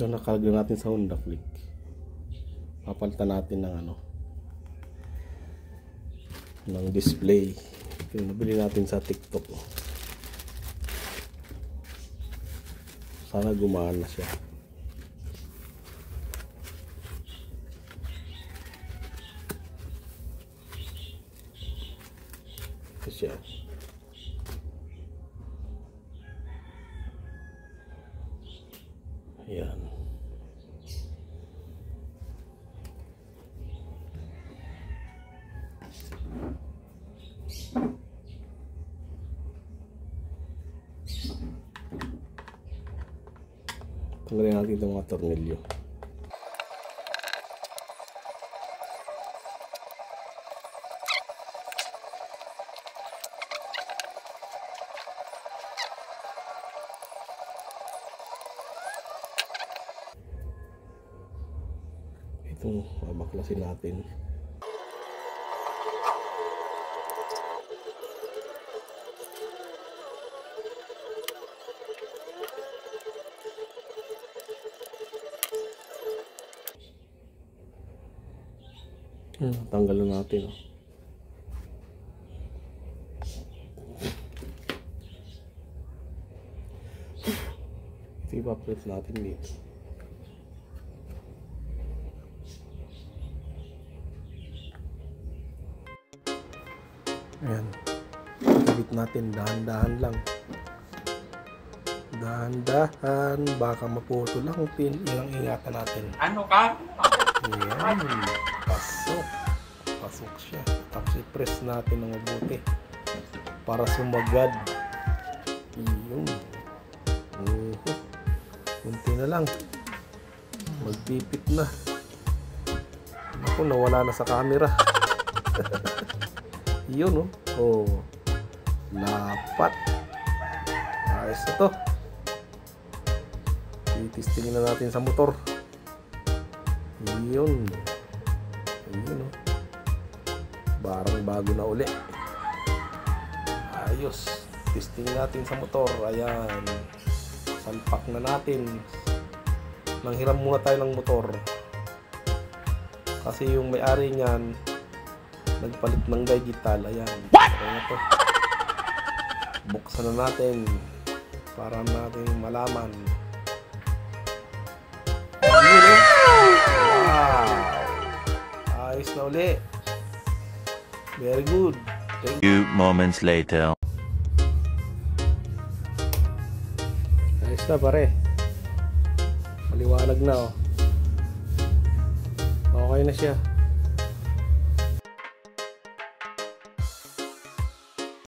Ito nakalagay natin sa Honda Click. Papalitan natin ng ng display. Ito nabili natin sa TikTok. Sana gumana siya. Ito siya. Ayan. Tanggalin natin itong mga tornilyo. Itong babaklasin natin. Tanggalin natin. Ito ipapalit natin dito. Ayan. Ikabit natin dahan-dahan lang. Dahan-dahan. Baka maputol lang pin. Ingatan natin. Ano ka? Ayan. Pasok. Pasok siya. Tapos i-press natin ng mabuti para sumagad. Iyon. Kunti na lang. Magpipit na. Ako, nawala na sa camera. Iyon, oh. Lapat. Ayos na to. Itistingin na natin sa motor. Iyon. Ayun, barang bago na uli. Ayos. Testing natin sa motor. Ayan. Salpak na natin. Nanghiram muna tayo ng motor. Kasi yung may-ari niyan nagpalit ng digital. Ayan. Ayan na to. Buksan na natin para natin malaman. Ayun, ayos na uli. Very good. Few moments later. Ayos na pare. Maliwanag na, oh. Okay na siya.